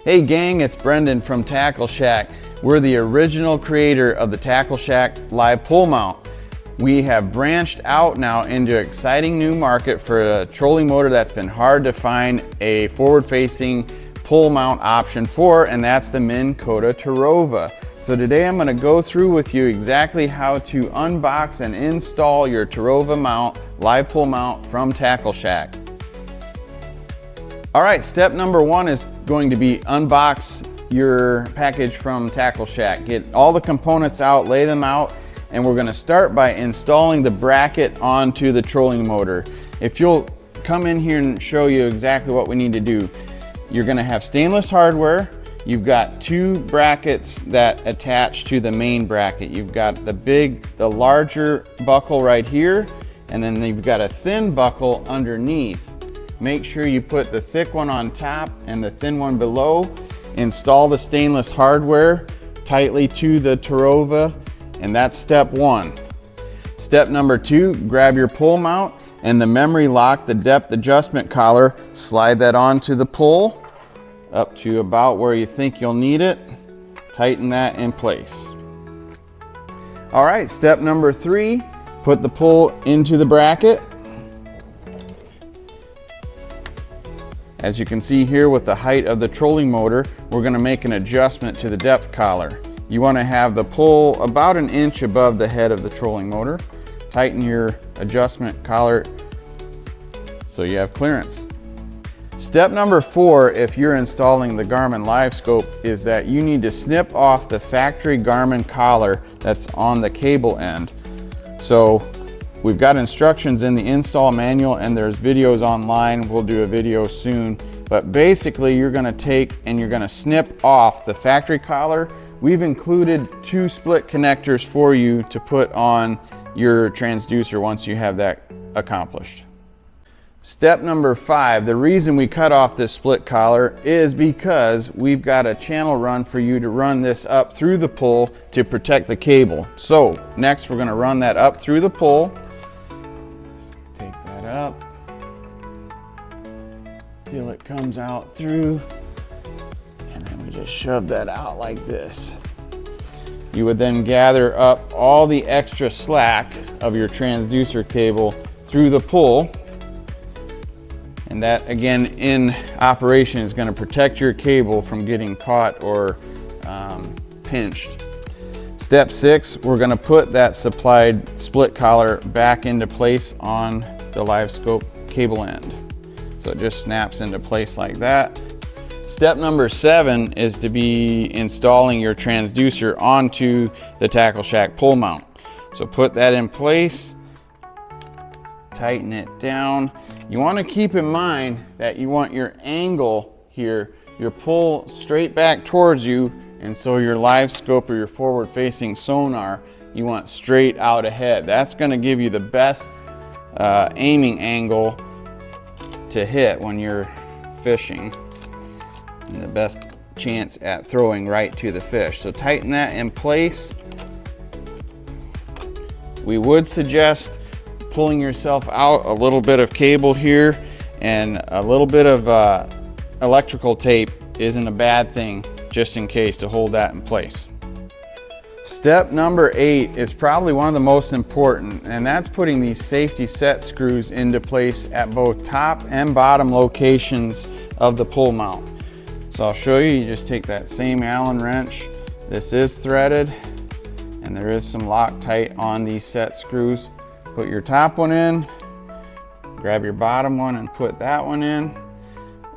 Hey gang, it's Brendan from Tackle Shack. We're the original creator of the Tackle Shack live pull mount. We have branched out now into an exciting new market for a trolling motor that's been hard to find a forward-facing pull mount option for, and that's the Minn Kota Terrova. So today I'm going to go through with you exactly how to unbox and install your Terrova mount, live pull mount from Tackle Shack. All right, step number one is going to be unbox your package from Tackle Shack. Get all the components out, lay them out, and we're gonna start by installing the bracket onto the trolling motor. If you'll come in here and show you exactly what we need to do. You're gonna have stainless hardware. You've got two brackets that attach to the main bracket. You've got the larger buckle right here, and then you've got a thin buckle underneath. Make sure you put the thick one on top and the thin one below. Install the stainless hardware tightly to the Terrova, and that's step one. Step number two, grab your pull mount and the memory lock, the depth adjustment collar, slide that onto the pull up to about where you think you'll need it. Tighten that in place. All right, step number three, put the pull into the bracket. As you can see here with the height of the trolling motor, we're going to make an adjustment to the depth collar. You want to have the pull about an inch above the head of the trolling motor. Tighten your adjustment collar so you have clearance. Step number four, if you're installing the Garmin LiveScope, is that you need to snip off the factory Garmin collar that's on the cable end. So we've got instructions in the install manual and there's videos online. We'll do a video soon. But basically you're gonna take and you're gonna snip off the factory collar. We've included two split connectors for you to put on your transducer once you have that accomplished. Step number five, the reason we cut off this split collar is because we've got a channel run for you to run this up through the pull to protect the cable. So next we're gonna run that up through the pull. Take that up till it comes out through, and then we just shove that out like this. You would then gather up all the extra slack of your transducer cable through the pull, and that again in operation is going to protect your cable from getting caught or pinched. Step six, we're going to put that supplied split collar back into place on the LiveScope cable end. So it just snaps into place like that. Step number seven is to be installing your transducer onto the Tackle Shack pull mount. So put that in place, tighten it down. You want to keep in mind that you want your angle here, your pull straight back towards you, and so your LiveScope or your forward-facing sonar, you want straight out ahead. That's going to give you the best aiming angle to hit when you're fishing, and the best chance at throwing right to the fish. So tighten that in place. We would suggest pulling yourself out a little bit of cable here, and a little bit of electrical tape isn't a bad thing, just in case, to hold that in place. Step number eight is probably one of the most important, and that's putting these safety set screws into place at both top and bottom locations of the pull mount. So I'll show you. You just take that same Allen wrench. This is threaded, and there is some Loctite on these set screws. Put your top one in, grab your bottom one and put that one in.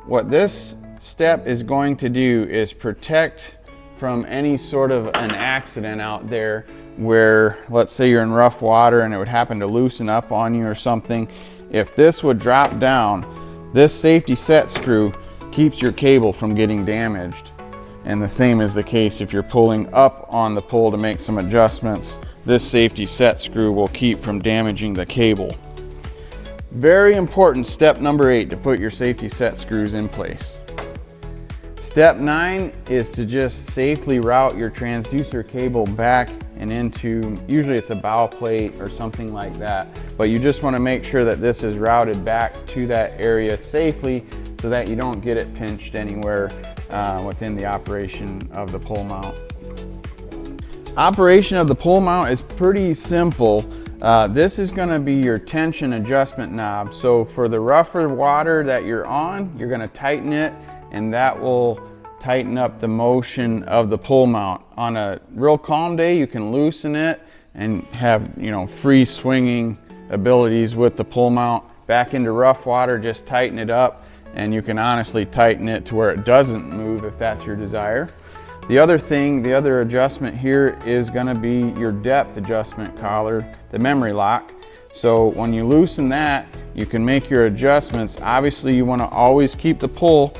What this step is going to do is protect from any sort of an accident out there where, let's say you're in rough water and it would happen to loosen up on you or something. If this would drop down, this safety set screw keeps your cable from getting damaged. And the same is the case if you're pulling up on the pull to make some adjustments. This safety set screw will keep from damaging the cable. Very important, step number eight, to put your safety set screws in place. Step nine is to just safely route your transducer cable back and into, usually it's a bow plate or something like that, but you just want to make sure that this is routed back to that area safely so that you don't get it pinched anywhere within the operation of the pole mount. Operation of the pole mount is pretty simple. This is going to be your tension adjustment knob. So for the rougher water that you're on, you're going to tighten it, and that will tighten up the motion of the pole mount. On a real calm day, you can loosen it and have, you know, free swinging abilities with the pole mount. Back into rough water, just tighten it up, and you can honestly tighten it to where it doesn't move if that's your desire. The other thing, the other adjustment here is going to be your depth adjustment collar, the memory lock. So when you loosen that, you can make your adjustments. Obviously, you want to always keep the pole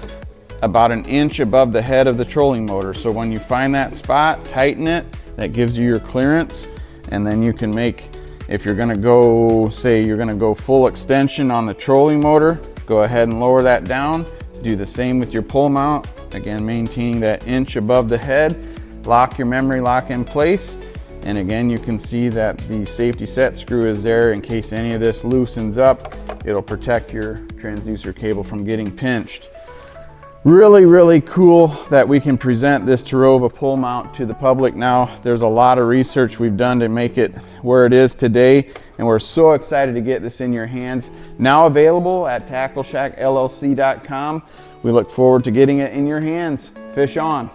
about 1 inch above the head of the trolling motor. So when you find that spot, tighten it. That gives you your clearance, and then you can make, if you're going to go, say you're going to go full extension on the trolling motor, go ahead and lower that down. Do the same with your pole mount. Again, maintaining that inch above the head. Lock your memory lock in place. And again, you can see that the safety set screw is there in case any of this loosens up. It'll protect your transducer cable from getting pinched. Really, really cool that we can present this Terrova pole mount to the public now. There's a lot of research we've done to make it where it is today, and we're so excited to get this in your hands. Now available at TackleShackLLC.com. We look forward to getting it in your hands. Fish on.